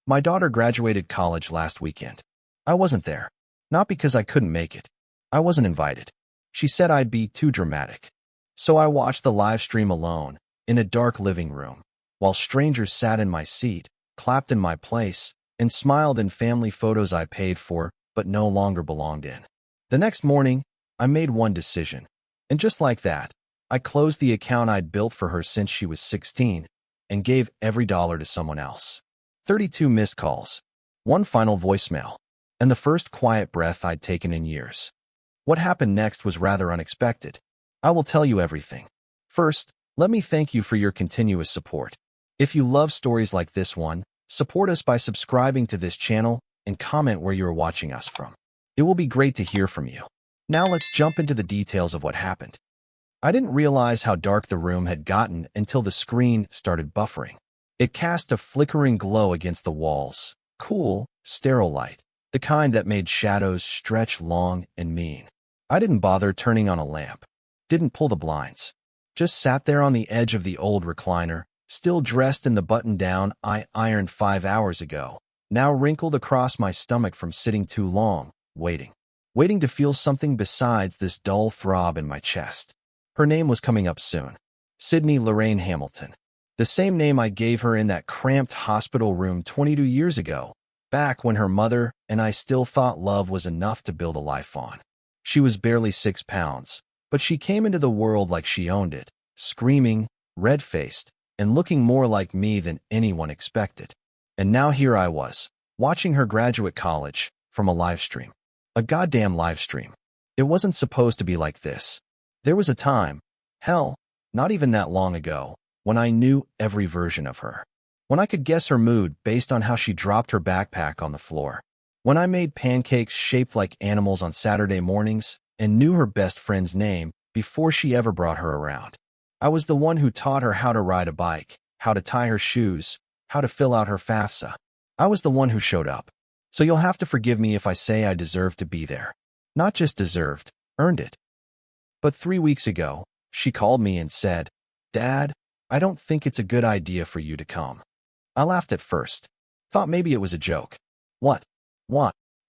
My daughter graduated college last weekend. I wasn't there. Not because I couldn't make it. I wasn't invited. She said I'd be too dramatic. So I watched the live stream alone, in a dark living room, while strangers sat in my seat, clapped in my place, and smiled in family photos I paid for but no longer belonged in. The next morning, I made one decision. And just like that, I closed the account I'd built for her since she was 16 and gave every dollar to someone else. 32 missed calls, one final voicemail, and the first quiet breath I'd taken in years. What happened next was rather unexpected. I will tell you everything. First, let me thank you for your continuous support. If you love stories like this one, support us by subscribing to this channel and comment where you are watching us from. It will be great to hear from you. Now let's jump into the details of what happened. I didn't realize how dark the room had gotten until the screen started buffering. It cast a flickering glow against the walls, cool, sterile light, the kind that made shadows stretch long and mean. I didn't bother turning on a lamp, didn't pull the blinds, just sat there on the edge of the old recliner, still dressed in the button-down I ironed 5 hours ago, now wrinkled across my stomach from sitting too long, waiting to feel something besides this dull throb in my chest. Her name was coming up soon. Sydney Lorraine Hamilton. The same name I gave her in that cramped hospital room 22 years ago, back when her mother and I still thought love was enough to build a life on. She was barely 6 pounds, but she came into the world like she owned it, screaming, red-faced, and looking more like me than anyone expected. And now here I was, watching her graduate college from a live stream. A goddamn live stream. It wasn't supposed to be like this. There was a time, hell, not even that long ago, when I knew every version of her. When I could guess her mood based on how she dropped her backpack on the floor. When I made pancakes shaped like animals on Saturday mornings and knew her best friend's name before she ever brought her around. I was the one who taught her how to ride a bike, how to tie her shoes, how to fill out her FAFSA. I was the one who showed up. So you'll have to forgive me if I say I deserved to be there. Not just deserved, earned it. But 3 weeks ago, she called me and said, "Dad, I don't think it's a good idea for you to come." I laughed at first. Thought maybe it was a joke. What?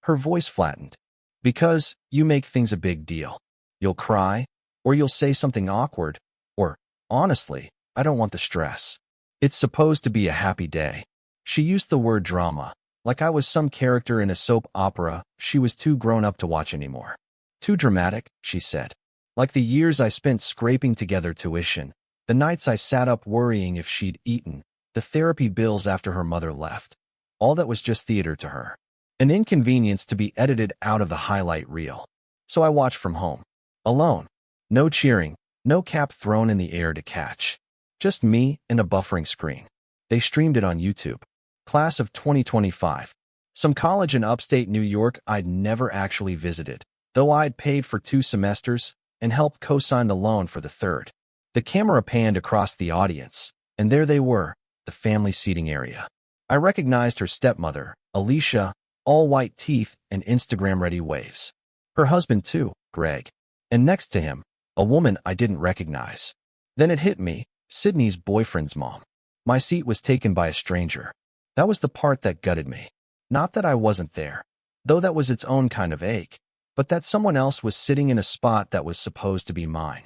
Her voice flattened. Because you make things a big deal. You'll cry, or you'll say something awkward, or, honestly, I don't want the stress. It's supposed to be a happy day. She used the word drama, like I was some character in a soap opera she was too grown up to watch anymore. Too dramatic, she said. Like the years I spent scraping together tuition, the nights I sat up worrying if she'd eaten, the therapy bills after her mother left. All that was just theater to her. An inconvenience to be edited out of the highlight reel. So I watched from home. Alone. No cheering, no cap thrown in the air to catch. Just me and a buffering screen. They streamed it on YouTube. Class of 2025. Some college in upstate New York I'd never actually visited, though I'd paid for 2 semesters and helped co-sign the loan for the third. The camera panned across the audience, and there they were, the family seating area. I recognized her stepmother, Alicia, all white teeth and Instagram-ready waves. Her husband too, Greg. And next to him, a woman I didn't recognize. Then it hit me, Sydney's boyfriend's mom. My seat was taken by a stranger. That was the part that gutted me. Not that I wasn't there, though that was its own kind of ache, but that someone else was sitting in a spot that was supposed to be mine.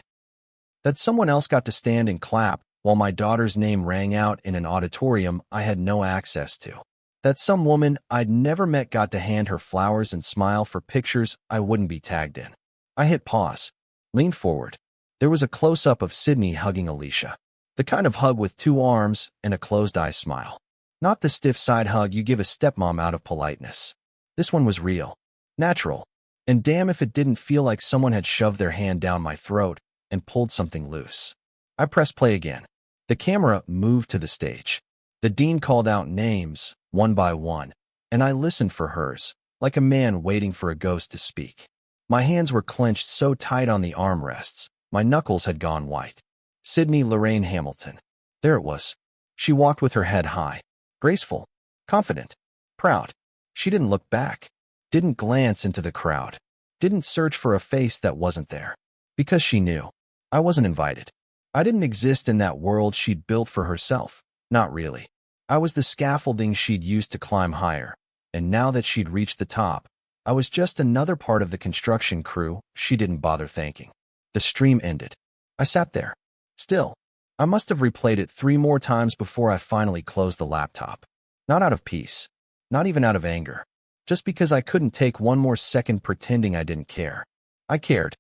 That someone else got to stand and clap while my daughter's name rang out in an auditorium I had no access to. That some woman I'd never met got to hand her flowers and smile for pictures I wouldn't be tagged in. I hit pause, leaned forward. There was a close-up of Sydney hugging Alicia. The kind of hug with 2 arms and a closed-eye smile. Not the stiff side hug you give a stepmom out of politeness. This one was real, natural, and damn if it didn't feel like someone had shoved their hand down my throat and pulled something loose. I pressed play again. The camera moved to the stage. The dean called out names, one by one, and I listened for hers, like a man waiting for a ghost to speak. My hands were clenched so tight on the armrests, my knuckles had gone white. Sydney Lorraine Hamilton. There it was. She walked with her head high, graceful, confident, proud. She didn't look back, didn't glance into the crowd, didn't search for a face that wasn't there. Because she knew. I wasn't invited. I didn't exist in that world she'd built for herself. Not really. I was the scaffolding she'd used to climb higher, and now that she'd reached the top, I was just another part of the construction crew she didn't bother thanking. The stream ended. I sat there. Still, I must have replayed it 3 more times before I finally closed the laptop. Not out of peace, not even out of anger, just because I couldn't take one more second pretending I didn't care. I cared.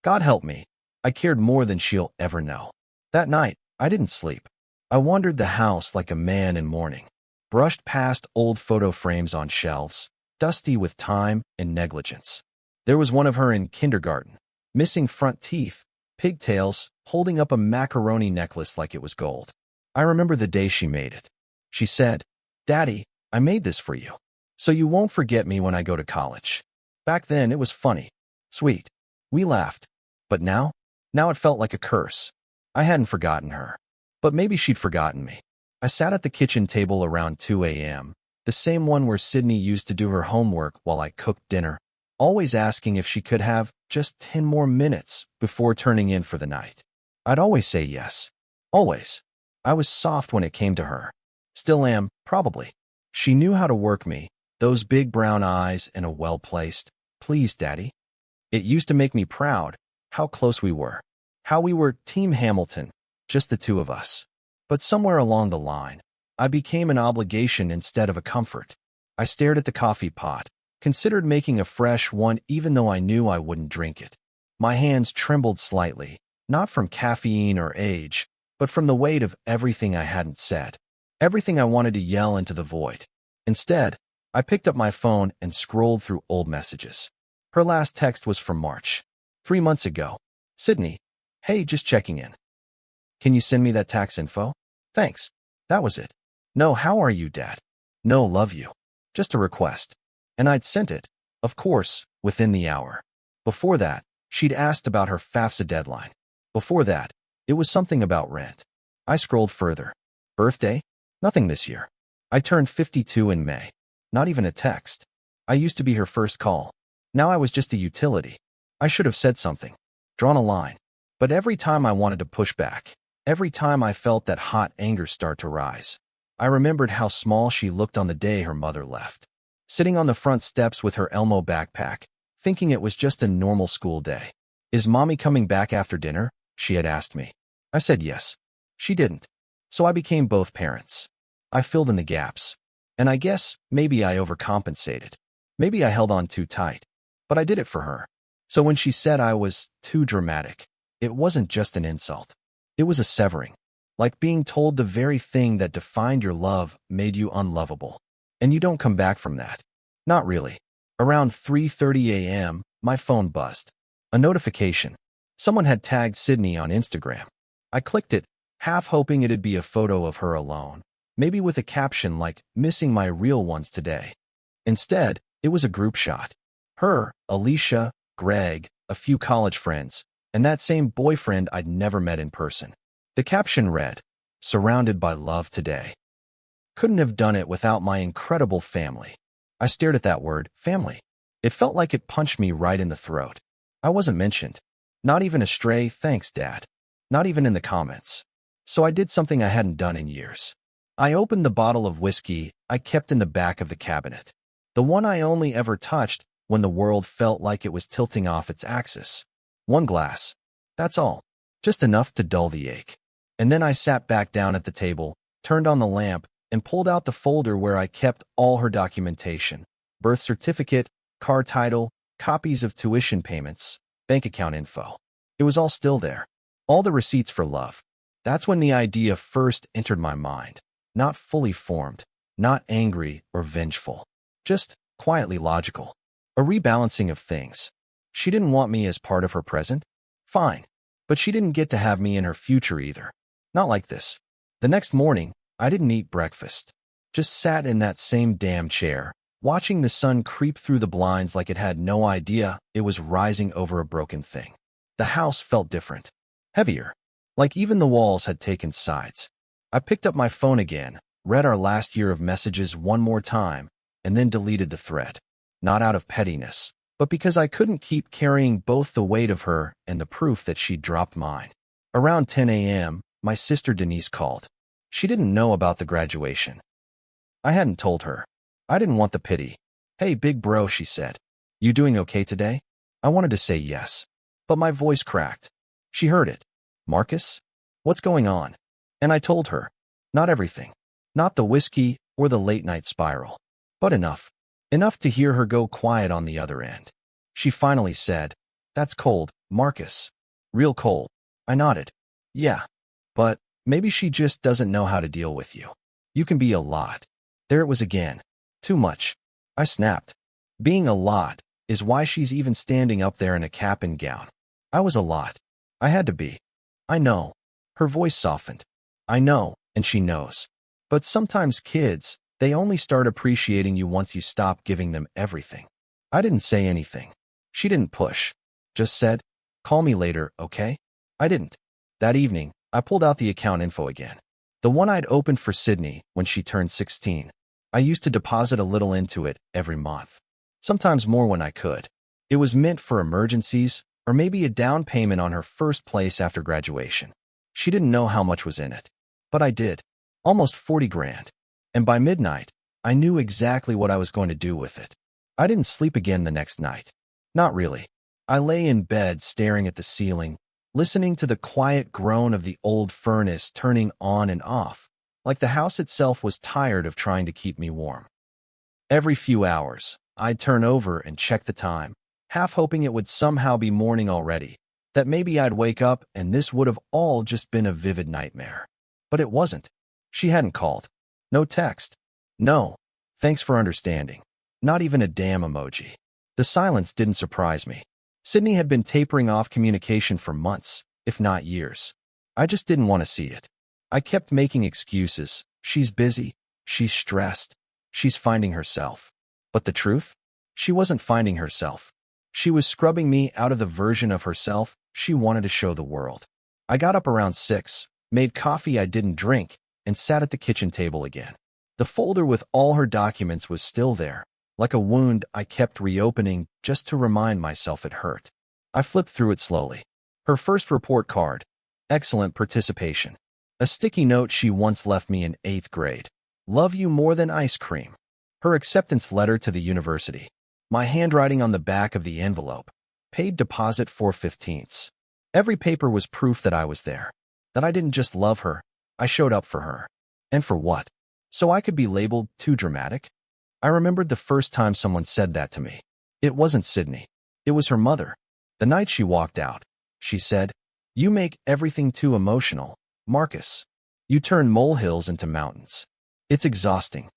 God help me, I cared more than she'll ever know. That night, I didn't sleep. I wandered the house like a man in mourning, brushed past old photo frames on shelves, dusty with time and negligence. There was one of her in kindergarten, missing front teeth, pigtails, holding up a macaroni necklace like it was gold. I remember the day she made it. She said, "Daddy, I made this for you, so you won't forget me when I go to college." Back then, it was funny, sweet. We laughed. But now it felt like a curse. I hadn't forgotten her. But maybe she'd forgotten me. I sat at the kitchen table around 2 a.m., the same one where Sydney used to do her homework while I cooked dinner, always asking if she could have just 10 more minutes before turning in for the night. I'd always say yes. Always. I was soft when it came to her. Still am, probably. She knew how to work me, those big brown eyes and a well-placed, "Please, Daddy." It used to make me proud, how close we were. How we were Team Hamilton, just the two of us. But somewhere along the line, I became an obligation instead of a comfort. I stared at the coffee pot, considered making a fresh one even though I knew I wouldn't drink it. My hands trembled slightly, not from caffeine or age, but from the weight of everything I hadn't said, everything I wanted to yell into the void. Instead, I picked up my phone and scrolled through old messages. Her last text was from March. 3 months ago. "Sydney, hey, just checking in. Can you send me that tax info? Thanks." That was it. No, "How are you, Dad?" No, "Love you." Just a request. And I'd sent it, of course, within the hour. Before that, she'd asked about her FAFSA deadline. Before that, it was something about rent. I scrolled further. Birthday? Nothing this year. I turned 52 in May. Not even a text. I used to be her first call. Now I was just a utility. I should have said something. Drawn a line. But every time I wanted to push back, every time I felt that hot anger start to rise, I remembered how small she looked on the day her mother left. Sitting on the front steps with her Elmo backpack, thinking it was just a normal school day. "Is Mommy coming back after dinner?" she had asked me. I said yes. She didn't. So I became both parents. I filled in the gaps. And I guess maybe I overcompensated. Maybe I held on too tight. But I did it for her. So when she said I was too dramatic, it wasn't just an insult. It was a severing. Like being told the very thing that defined your love made you unlovable. And you don't come back from that. Not really. Around 3:30 a.m., my phone buzzed. A notification. Someone had tagged Sydney on Instagram. I clicked it, half hoping it'd be a photo of her alone, maybe with a caption like, "Missing my real ones today." Instead, it was a group shot. Her, Alicia, Greg, a few college friends, and that same boyfriend I'd never met in person. The caption read, "Surrounded by love today." Couldn't have done it without my incredible family. I stared at that word, family. It felt like it punched me right in the throat. I wasn't mentioned. Not even a stray "Thanks, Dad." Not even in the comments. So I did something I hadn't done in years. I opened the bottle of whiskey I kept in the back of the cabinet. The one I only ever touched when the world felt like it was tilting off its axis. One glass. That's all. Just enough to dull the ache. And then I sat back down at the table, turned on the lamp, and pulled out the folder where I kept all her documentation. Birth certificate, car title, copies of tuition payments, bank account info. It was all still there. All the receipts for love. That's when the idea first entered my mind. Not fully formed, not angry or vengeful. Just quietly logical. A rebalancing of things. She didn't want me as part of her present? Fine. But she didn't get to have me in her future either. Not like this. The next morning, I didn't eat breakfast. Just sat in that same damn chair, watching the sun creep through the blinds like it had no idea it was rising over a broken thing. The house felt different. Heavier. Like even the walls had taken sides. I picked up my phone again, read our last year of messages one more time, and then deleted the thread. Not out of pettiness, but because I couldn't keep carrying both the weight of her and the proof that she'd dropped mine. Around 10 a.m., my sister Denise called. She didn't know about the graduation. I hadn't told her. I didn't want the pity. Hey, big bro, she said. You doing okay today? I wanted to say yes, but my voice cracked. She heard it. Marcus? What's going on? And I told her. Not everything. Not the whiskey or the late-night spiral. But enough. Enough to hear her go quiet on the other end. She finally said, That's cold, Marcus. Real cold. I nodded. Yeah. But maybe she just doesn't know how to deal with you. You can be a lot. There it was again. Too much. I snapped. Being a lot is why she's even standing up there in a cap and gown. I was a lot. I had to be. I know. Her voice softened. I know, and she knows. But sometimes kids, they only start appreciating you once you stop giving them everything. I didn't say anything. She didn't push. Just said, Call me later, okay? I didn't. That evening, I pulled out the account info again. The one I'd opened for Sydney when she turned 16. I used to deposit a little into it every month. Sometimes more when I could. It was meant for emergencies, or maybe a down payment on her first place after graduation. She didn't know how much was in it. But I did. Almost 40 grand. And by midnight, I knew exactly what I was going to do with it. I didn't sleep again the next night. Not really. I lay in bed staring at the ceiling, listening to the quiet groan of the old furnace turning on and off, like the house itself was tired of trying to keep me warm. Every few hours, I'd turn over and check the time, half hoping it would somehow be morning already, that maybe I'd wake up and this would have all just been a vivid nightmare. But it wasn't. She hadn't called. No text. No. Thanks for understanding. Not even a damn emoji. The silence didn't surprise me. Sydney had been tapering off communication for months, if not years. I just didn't want to see it. I kept making excuses. She's busy. She's stressed. She's finding herself. But the truth? She wasn't finding herself. She was scrubbing me out of the version of herself she wanted to show the world. I got up around 6, made coffee I didn't drink, and sat at the kitchen table again. The folder with all her documents was still there, like a wound I kept reopening just to remind myself it hurt. I flipped through it slowly. Her first report card. Excellent participation. A sticky note she once left me in 8th grade. Love you more than ice cream. Her acceptance letter to the university. My handwriting on the back of the envelope. Paid deposit 4/15. Every paper was proof that I was there. That I didn't just love her. I showed up for her. And for what? So I could be labeled too dramatic? I remembered the first time someone said that to me. It wasn't Sydney. It was her mother. The night she walked out, she said, You make everything too emotional, Marcus. You turn molehills into mountains. It's exhausting.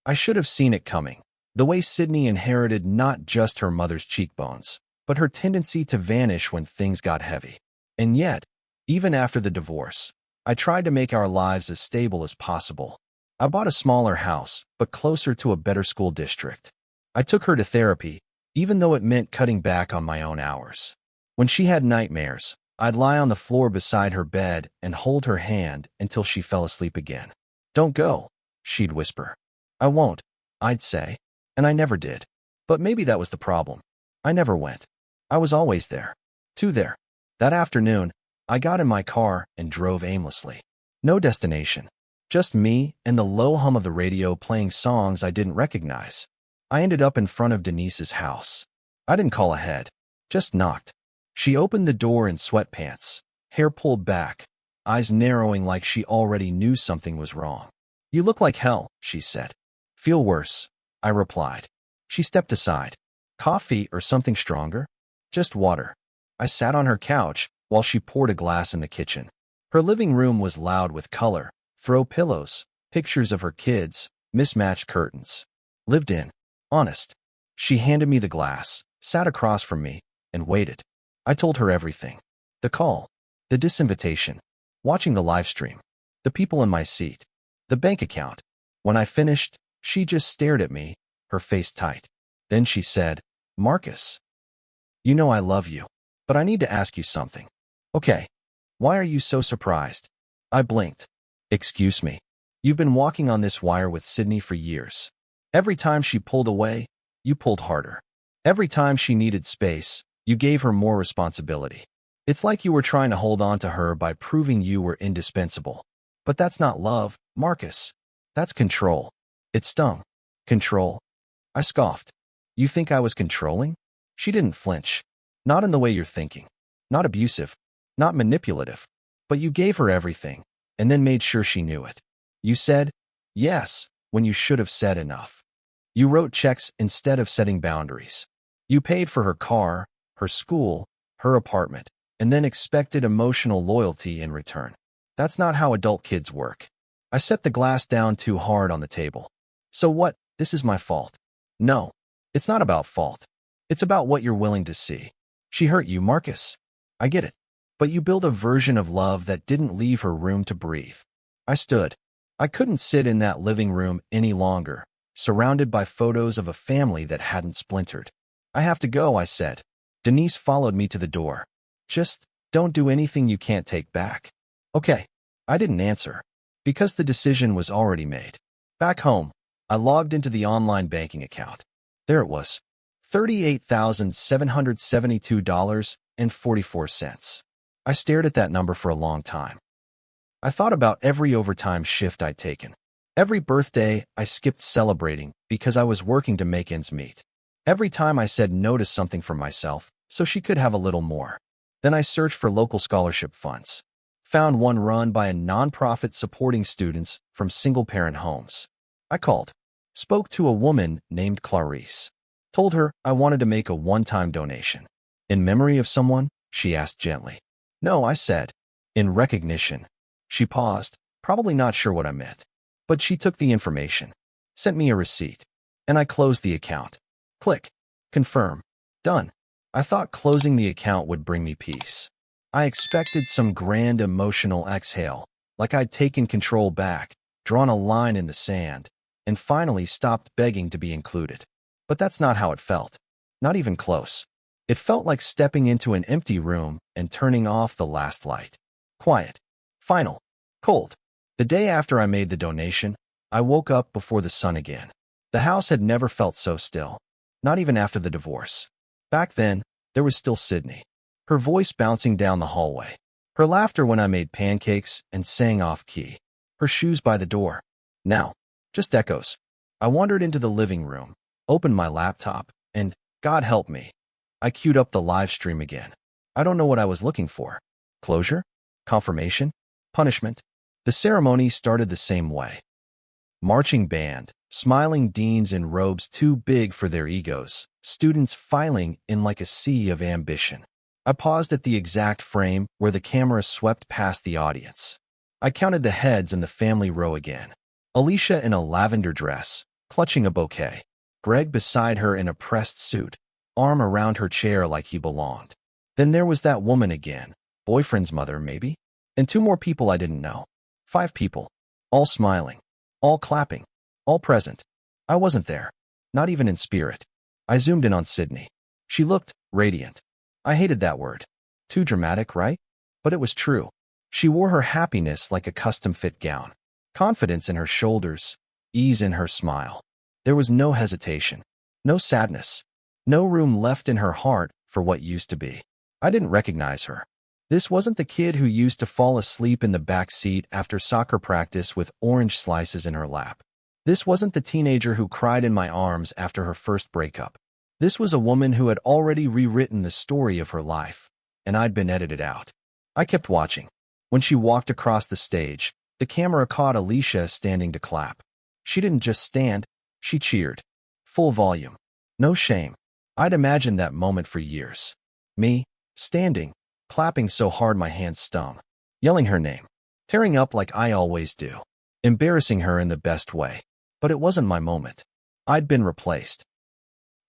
I should have seen it coming. The way Sydney inherited not just her mother's cheekbones, but her tendency to vanish when things got heavy. And yet, even after the divorce, I tried to make our lives as stable as possible. I bought a smaller house, but closer to a better school district. I took her to therapy, even though it meant cutting back on my own hours. When she had nightmares, I'd lie on the floor beside her bed and hold her hand until she fell asleep again. Don't go, she'd whisper. I won't, I'd say. And I never did. But maybe that was the problem. I never went. I was always there. Too there. That afternoon, I got in my car and drove aimlessly. No destination. Just me and the low hum of the radio playing songs I didn't recognize. I ended up in front of Denise's house. I didn't call ahead. Just knocked. She opened the door in sweatpants, hair pulled back, eyes narrowing like she already knew something was wrong. You look like hell, she said. Feel worse, I replied. She stepped aside. Coffee or something stronger? Just water. I sat on her couch while she poured a glass in the kitchen. Her living room was loud with color, throw pillows, pictures of her kids, mismatched curtains. Lived in. Honest. She handed me the glass, sat across from me, and waited. I told her everything. The call. The disinvitation. Watching the live stream. The people in my seat. The bank account. When I finished, she just stared at me, her face tight. Then she said, Marcus. You know I love you. But I need to ask you something. Okay. Why are you so surprised? I blinked. Excuse me. You've been walking on this wire with Sydney for years. Every time she pulled away, you pulled harder. Every time she needed space, you gave her more responsibility. It's like you were trying to hold on to her by proving you were indispensable. But that's not love, Marcus. That's control. It stung. Control? I scoffed. You think I was controlling? She didn't flinch. Not in the way you're thinking. Not abusive. Not manipulative. But you gave her everything, and then made sure she knew it. You said, yes, when you should have said enough. You wrote checks instead of setting boundaries. You paid for her car, her school, her apartment, and then expected emotional loyalty in return. That's not how adult kids work. I set the glass down too hard on the table. So what? This is my fault. No, it's not about fault. It's about what you're willing to see. She hurt you, Marcus. I get it. But you built a version of love that didn't leave her room to breathe. I stood. I couldn't sit in that living room any longer, surrounded by photos of a family that hadn't splintered. I have to go, I said. Denise followed me to the door. Just don't do anything you can't take back. Okay. I didn't answer, because the decision was already made. Back home, I logged into the online banking account. There it was, $38,772.44. I stared at that number for a long time. I thought about every overtime shift I'd taken. Every birthday I skipped celebrating because I was working to make ends meet. Every time I said no to something for myself so she could have a little more. Then I searched for local scholarship funds. Found one run by a nonprofit supporting students from single-parent homes. I called. Spoke to a woman named Clarice. Told her I wanted to make a one-time donation. In memory of someone? She asked gently. No, I said. In recognition. She paused, probably not sure what I meant. But she took the information. Sent me a receipt. And I closed the account. Click. Confirm. Done. I thought closing the account would bring me peace. I expected some grand emotional exhale, like I'd taken control back, drawn a line in the sand, and finally stopped begging to be included. But that's not how it felt. Not even close. It felt like stepping into an empty room and turning off the last light. Quiet. Final. Cold. The day after I made the donation, I woke up before the sun again. The house had never felt so still. Not even after the divorce. Back then, there was still Sydney. Her voice bouncing down the hallway. Her laughter when I made pancakes and sang off-key. Her shoes by the door. Now, just echoes. I wandered into the living room, opened my laptop, and, God help me, I queued up the live stream again. I don't know what I was looking for. Closure? Confirmation? Punishment? The ceremony started the same way. Marching band, smiling deans in robes too big for their egos, students filing in like a sea of ambition. I paused at the exact frame where the camera swept past the audience. I counted the heads in the family row again. Alicia in a lavender dress, clutching a bouquet. Greg beside her in a pressed suit, arm around her chair like he belonged. Then there was that woman again, boyfriend's mother maybe, and 2 more people I didn't know. 5 people, all smiling, all clapping, all present. I wasn't there, not even in spirit. I zoomed in on Sydney. She looked radiant. I hated that word. Too dramatic, right? But it was true. She wore her happiness like a custom-fit gown. Confidence in her shoulders, ease in her smile. There was no hesitation, no sadness, no room left in her heart for what used to be. I didn't recognize her. This wasn't the kid who used to fall asleep in the back seat after soccer practice with orange slices in her lap. This wasn't the teenager who cried in my arms after her first breakup. This was a woman who had already rewritten the story of her life, and I'd been edited out. I kept watching. When she walked across the stage, the camera caught Alicia standing to clap. She didn't just stand, she cheered. Full volume. No shame. I'd imagined that moment for years. Me, standing, clapping so hard my hands stung. Yelling her name. Tearing up like I always do. Embarrassing her in the best way. But it wasn't my moment. I'd been replaced.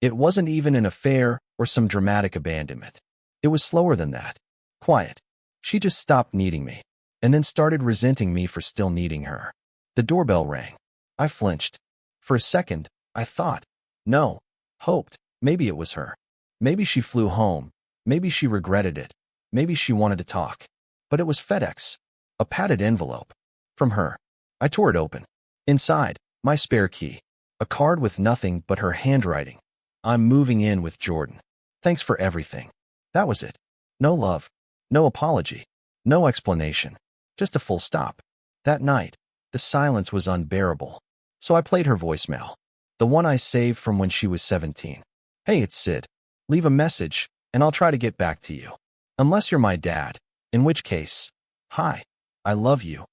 It wasn't even an affair or some dramatic abandonment. It was slower than that. Quiet. She just stopped needing me, and then started resenting me for still needing her. The doorbell rang. I flinched. For a second, I thought, no, hoped, maybe it was her. Maybe she flew home. Maybe she regretted it. Maybe she wanted to talk. But it was FedEx. A padded envelope. From her. I tore it open. Inside, my spare key. A card with nothing but her handwriting. I'm moving in with Jordan. Thanks for everything. That was it. No love. No apology. No explanation. Just a full stop. That night, the silence was unbearable. So I played her voicemail. The one I saved from when she was 17. Hey, it's Sid. Leave a message, and I'll try to get back to you. Unless you're my dad, in which case, hi, I love you.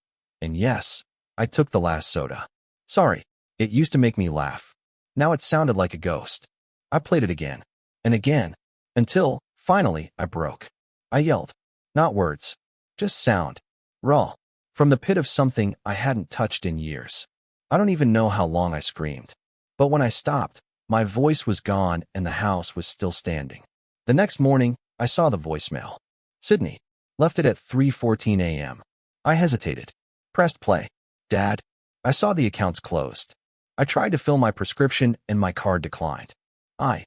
And yes, I took the last soda. Sorry, it used to make me laugh. Now it sounded like a ghost. I played it again, and again, until, finally, I broke. I yelled. Not words. Just sound. Raw. From the pit of something I hadn't touched in years. I don't even know how long I screamed. But when I stopped, my voice was gone and the house was still standing. The next morning, I saw the voicemail. Sydney. Left it at 3:14 a.m. I hesitated. Pressed play. Dad. I saw the accounts closed. I tried to fill my prescription and my card declined. I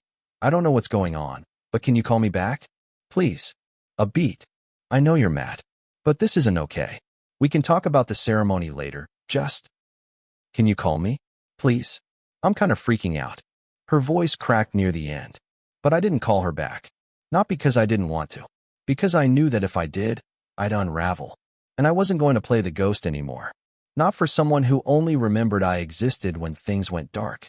don't know what's going on, but can you call me back? Please. A beat. I know you're mad. But this isn't okay. We can talk about the ceremony later, just... Can you call me? Please? I'm kind of freaking out. Her voice cracked near the end. But I didn't call her back. Not because I didn't want to. Because I knew that if I did, I'd unravel. And I wasn't going to play the ghost anymore. Not for someone who only remembered I existed when things went dark.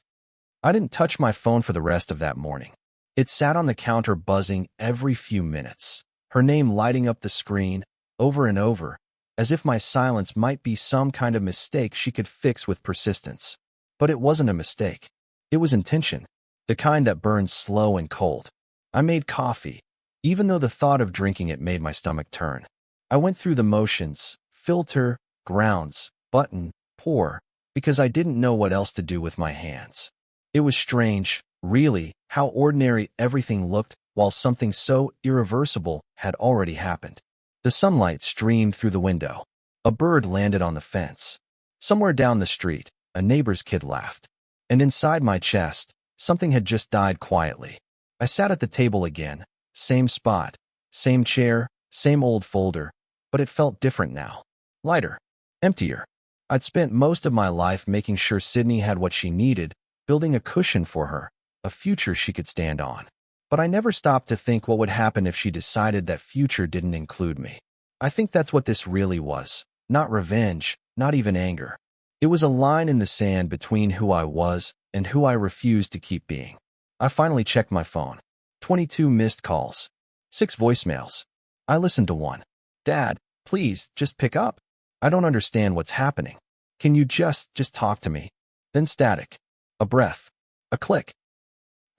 I didn't touch my phone for the rest of that morning. It sat on the counter buzzing every few minutes, her name lighting up the screen, over and over, as if my silence might be some kind of mistake she could fix with persistence. But it wasn't a mistake. It was intention, the kind that burns slow and cold. I made coffee, even though the thought of drinking it made my stomach turn. I went through the motions, filter, grounds, button, pour, because I didn't know what else to do with my hands. It was strange, really, how ordinary everything looked while something so irreversible had already happened. The sunlight streamed through the window. A bird landed on the fence. Somewhere down the street, a neighbor's kid laughed. And inside my chest, something had just died quietly. I sat at the table again, same spot, same chair, same old folder, but it felt different now. Lighter. Emptier. I'd spent most of my life making sure Sydney had what she needed, building a cushion for her, a future she could stand on. But I never stopped to think what would happen if she decided that future didn't include me. I think that's what this really was. Not revenge, not even anger. It was a line in the sand between who I was and who I refused to keep being. I finally checked my phone. 22 missed calls. 6 voicemails. I listened to one. Dad, please, just pick up. I don't understand what's happening. Can you just talk to me? Then static. A breath. A click.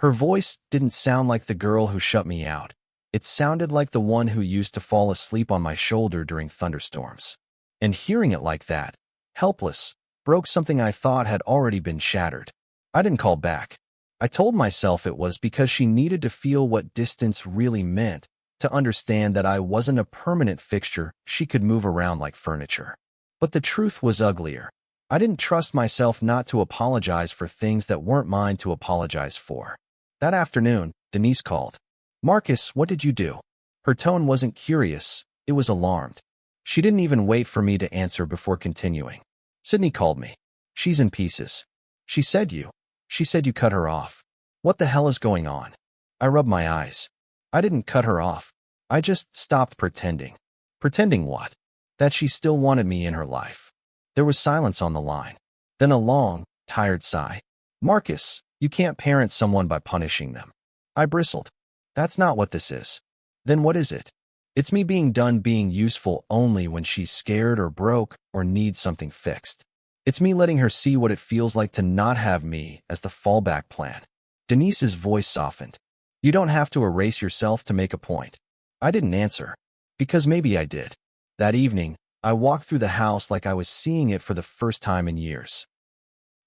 Her voice didn't sound like the girl who shut me out. It sounded like the one who used to fall asleep on my shoulder during thunderstorms. And hearing it like that, helpless, broke something I thought had already been shattered. I didn't call back. I told myself it was because she needed to feel what distance really meant, to understand that I wasn't a permanent fixture she could move around like furniture. But the truth was uglier. I didn't trust myself not to apologize for things that weren't mine to apologize for. That afternoon, Denise called. Marcus, what did you do? Her tone wasn't curious, it was alarmed. She didn't even wait for me to answer before continuing. Sydney called me. She's in pieces. She said you cut her off. What the hell is going on? I rubbed my eyes. I didn't cut her off. I just stopped pretending. Pretending what? That she still wanted me in her life. There was silence on the line. Then a long, tired sigh. Marcus, you can't parent someone by punishing them. I bristled. That's not what this is. Then what is it? It's me being done being useful only when she's scared or broke or needs something fixed. It's me letting her see what it feels like to not have me as the fallback plan. Denise's voice softened. You don't have to erase yourself to make a point. I didn't answer. Because maybe I did. That evening, I walked through the house like I was seeing it for the first time in years.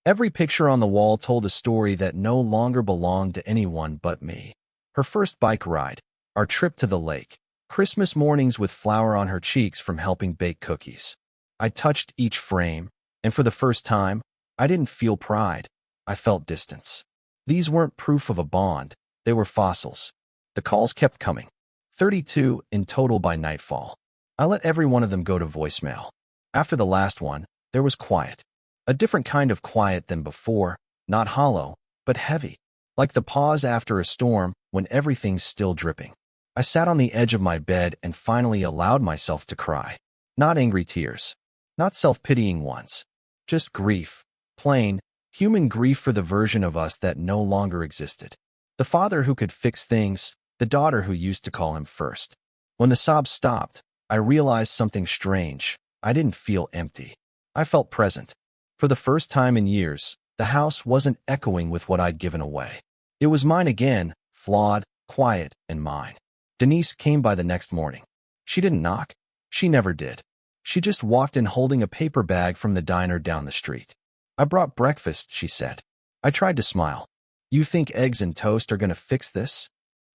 Every picture on the wall told a story that no longer belonged to anyone but me. Her first bike ride, our trip to the lake, Christmas mornings with flour on her cheeks from helping bake cookies. I touched each frame, and for the first time, I didn't feel pride. I felt distance. These weren't proof of a bond. They were fossils. The calls kept coming. 32 in total by nightfall. I let every one of them go to voicemail. After the last one, there was quiet. A different kind of quiet than before, not hollow, but heavy, like the pause after a storm when everything's still dripping. I sat on the edge of my bed and finally allowed myself to cry. Not angry tears. Not self-pitying ones. Just grief. Plain, human grief for the version of us that no longer existed. The father who could fix things, the daughter who used to call him first. When the sobs stopped, I realized something strange. I didn't feel empty. I felt present. For the first time in years, the house wasn't echoing with what I'd given away. It was mine again, flawed, quiet, and mine. Denise came by the next morning. She didn't knock. She never did. She just walked in holding a paper bag from the diner down the street. "I brought breakfast," she said. I tried to smile. "You think eggs and toast are going to fix this?"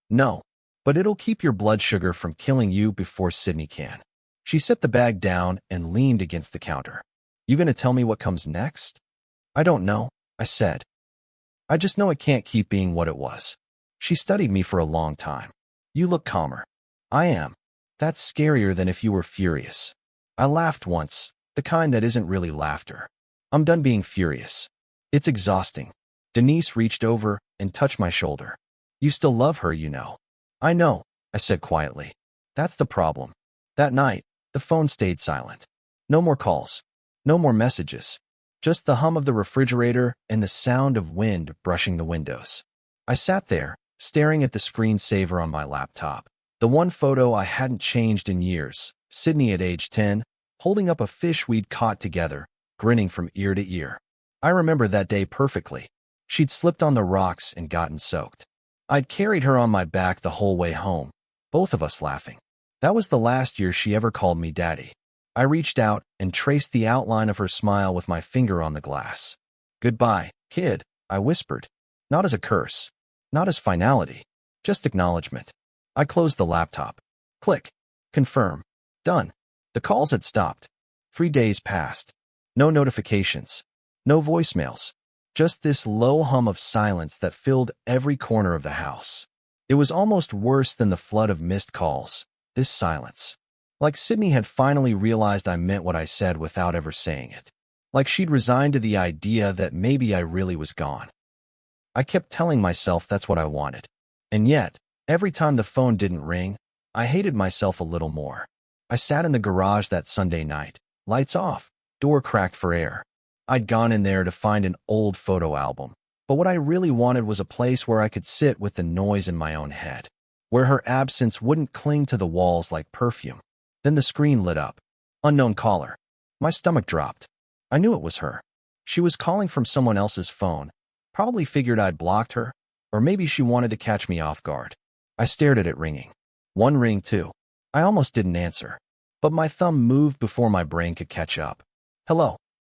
"No, but it'll keep your blood sugar from killing you before Sydney can." She set the bag down and leaned against the counter. "You going to tell me what comes next?" "I don't know," I said. "I just know it can't keep being what it was." She studied me for a long time. "You look calmer." "I am. That's scarier than if you were furious." I laughed once, the kind that isn't really laughter. "I'm done being furious. It's exhausting." Denise reached over and touched my shoulder. "You still love her, you know." "I know," I said quietly. "That's the problem." That night, the phone stayed silent. No more calls. No more messages. Just the hum of the refrigerator and the sound of wind brushing the windows. I sat there, staring at the screensaver on my laptop. The one photo I hadn't changed in years, Sydney at age 10, holding up a fish we'd caught together, grinning from ear to ear. I remember that day perfectly. She'd slipped on the rocks and gotten soaked. I'd carried her on my back the whole way home, both of us laughing. That was the last year she ever called me daddy. I reached out and traced the outline of her smile with my finger on the glass. "Goodbye, kid," I whispered. Not as a curse. Not as finality. Just acknowledgement. I closed the laptop. Click. Confirm. Done. The calls had stopped. 3 days passed. No notifications. No voicemails. Just this low hum of silence that filled every corner of the house. It was almost worse than the flood of missed calls, this silence. Like Sydney had finally realized I meant what I said without ever saying it. Like she'd resigned to the idea that maybe I really was gone. I kept telling myself that's what I wanted. And yet, every time the phone didn't ring, I hated myself a little more. I sat in the garage that Sunday night, lights off, door cracked for air. I'd gone in there to find an old photo album, but what I really wanted was a place where I could sit with the noise in my own head, where her absence wouldn't cling to the walls like perfume. Then the screen lit up. Unknown caller. My stomach dropped. I knew it was her. She was calling from someone else's phone, probably figured I'd blocked her, or maybe she wanted to catch me off guard. I stared at it ringing. One ring, too. I almost didn't answer, but my thumb moved before my brain could catch up. "Hello."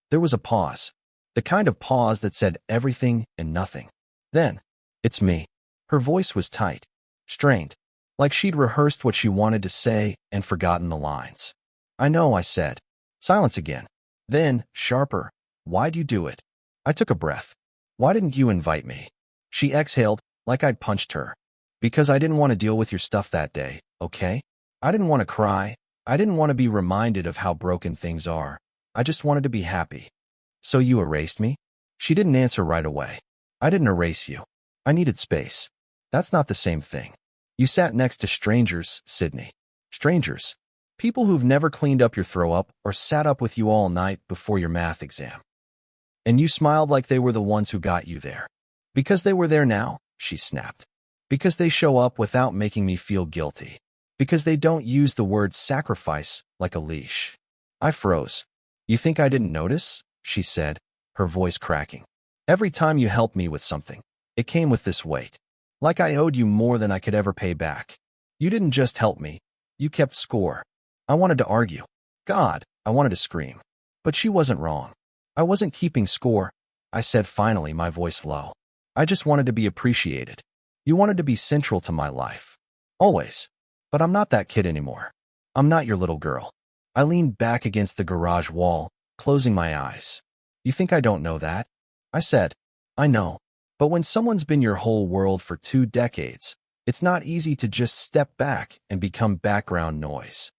There was a pause, the kind of pause that said everything and nothing. Then, "It's me." Her voice was tight, strained, like she'd rehearsed what she wanted to say and forgotten the lines. "I know," I said. Silence again. Then, sharper, "Why'd you do it?" I took a breath. "Why didn't you invite me?" She exhaled, like I'd punched her. "Because I didn't want to deal with your stuff that day, okay? I didn't want to cry. I didn't want to be reminded of how broken things are. I just wanted to be happy." "So you erased me?" She didn't answer right away. "I didn't erase you. I needed space." "That's not the same thing. You sat next to strangers, Sydney. Strangers. People who've never cleaned up your throw-up or sat up with you all night before your math exam. And you smiled like they were the ones who got you there. Because they were there now," she snapped. "Because they show up without making me feel guilty. Because they don't use the word sacrifice like a leash." I froze. "You think I didn't notice?" she said, her voice cracking. "Every time you helped me with something, it came with this weight. Like I owed you more than I could ever pay back. You didn't just help me. You kept score." I wanted to argue. God, I wanted to scream. But she wasn't wrong. I wasn't keeping score, I said finally, my voice low. I just wanted to be appreciated. You wanted to be central to my life. Always. But I'm not that kid anymore. I'm not your little girl. I leaned back against the garage wall, closing my eyes. "You think I don't know that?" I said. "I know. But when someone's been your whole world for 2 decades, it's not easy to just step back and become background noise."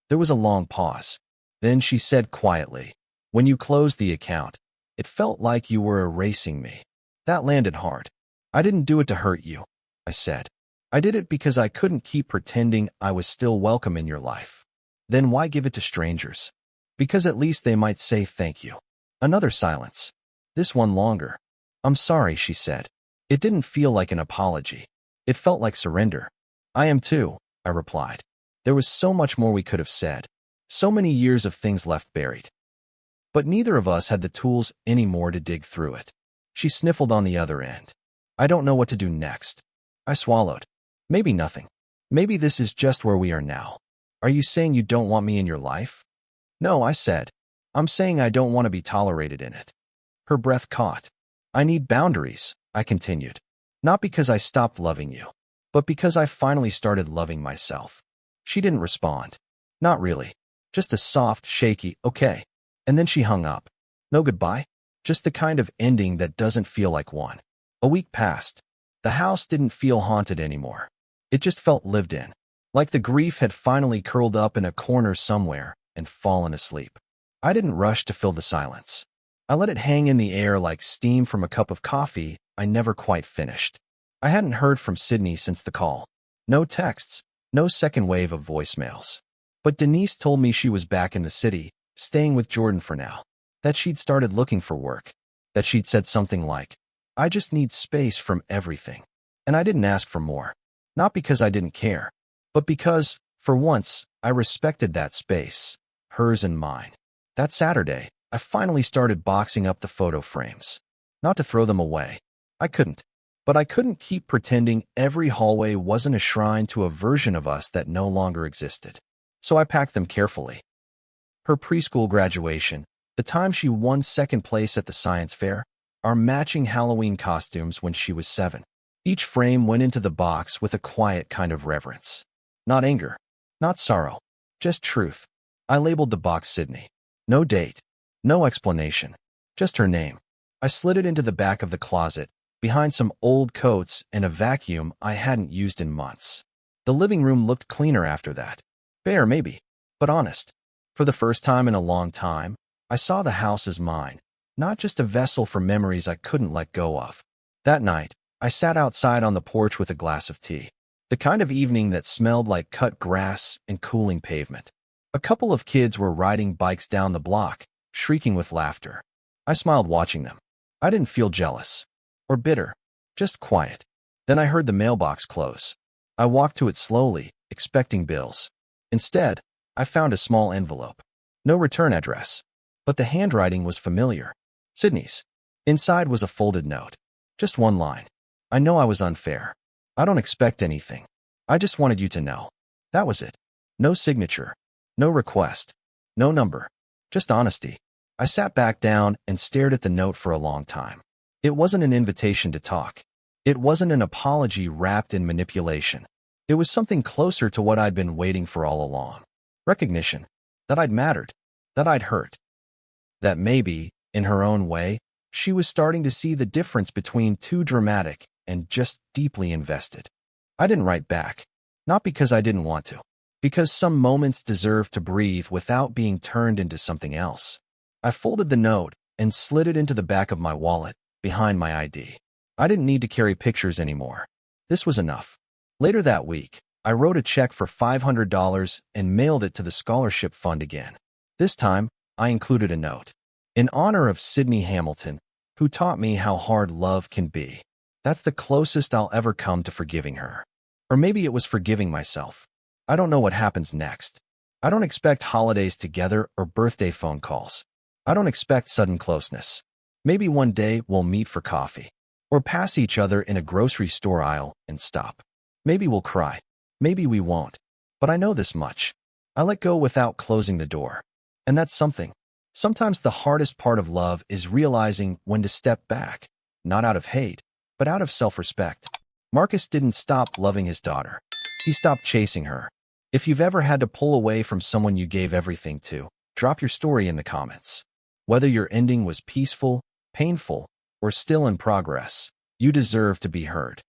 There was a long pause. Then she said quietly, "When you closed the account, it felt like you were erasing me." That landed hard. "I didn't do it to hurt you," I said. "I did it because I couldn't keep pretending I was still welcome in your life." "Then why give it to strangers?" Because at least they might say thank you. Another silence. This one longer. I'm sorry, she said. It didn't feel like an apology. It felt like surrender. I am too, I replied. There was so much more we could have said. So many years of things left buried. But neither of us had the tools anymore to dig through it. She sniffled on the other end. I don't know what to do next. I swallowed. Maybe nothing. Maybe this is just where we are now. Are you saying you don't want me in your life? No, I said. I'm saying I don't want to be tolerated in it. Her breath caught. I need boundaries, I continued. Not because I stopped loving you, but because I finally started loving myself. She didn't respond. Not really. Just a soft, shaky, okay. And then she hung up. No goodbye. Just the kind of ending that doesn't feel like one. A week passed. The house didn't feel haunted anymore. It just felt lived in. Like the grief had finally curled up in a corner somewhere and fallen asleep. I didn't rush to fill the silence. I let it hang in the air like steam from a cup of coffee I never quite finished. I hadn't heard from Sydney since the call. No texts, no second wave of voicemails. But Denise told me she was back in the city, staying with Jordan for now. That she'd started looking for work. That she'd said something like, I just need space from everything. And I didn't ask for more. Not because I didn't care, but because, for once, I respected that space, hers and mine. That Saturday, I finally started boxing up the photo frames. Not to throw them away. I couldn't. But I couldn't keep pretending every hallway wasn't a shrine to a version of us that no longer existed. So I packed them carefully. Her preschool graduation, the time she won second place at the science fair, our matching Halloween costumes when she was 7. Each frame went into the box with a quiet kind of reverence. Not anger, not sorrow, just truth. I labeled the box Sydney. No date, no explanation, just her name. I slid it into the back of the closet, behind some old coats and a vacuum I hadn't used in months. The living room looked cleaner after that. Bare, maybe, but honest. For the first time in a long time, I saw the house as mine, not just a vessel for memories I couldn't let go of. That night, I sat outside on the porch with a glass of tea. The kind of evening that smelled like cut grass and cooling pavement. A couple of kids were riding bikes down the block, shrieking with laughter. I smiled watching them. I didn't feel jealous or bitter, just quiet. Then I heard the mailbox close. I walked to it slowly, expecting bills. Instead, I found a small envelope. No return address. But the handwriting was familiar. Sydney's. Inside was a folded note. Just one line. I know I was unfair. I don't expect anything. I just wanted you to know. That was it. No signature. No request. No number. Just honesty. I sat back down and stared at the note for a long time. It wasn't an invitation to talk. It wasn't an apology wrapped in manipulation. It was something closer to what I'd been waiting for all along. Recognition. That I'd mattered. That I'd hurt. That maybe, in her own way, she was starting to see the difference between too dramatic and just deeply invested. I didn't write back. Not because I didn't want to. Because some moments deserve to breathe without being turned into something else. I folded the note and slid it into the back of my wallet, behind my ID. I didn't need to carry pictures anymore. This was enough. Later that week, I wrote a check for $500 and mailed it to the scholarship fund again. This time, I included a note. In honor of Sydney Hamilton, who taught me how hard love can be. That's the closest I'll ever come to forgiving her. Or maybe it was forgiving myself. I don't know what happens next. I don't expect holidays together or birthday phone calls. I don't expect sudden closeness. Maybe one day we'll meet for coffee. Or pass each other in a grocery store aisle and stop. Maybe we'll cry. Maybe we won't. But I know this much. I let go without closing the door. And that's something. Sometimes the hardest part of love is realizing when to step back, not out of hate, but out of self-respect. Marcus didn't stop loving his daughter. He stopped chasing her. If you've ever had to pull away from someone you gave everything to, drop your story in the comments. Whether your ending was peaceful, painful, or still in progress, you deserve to be heard.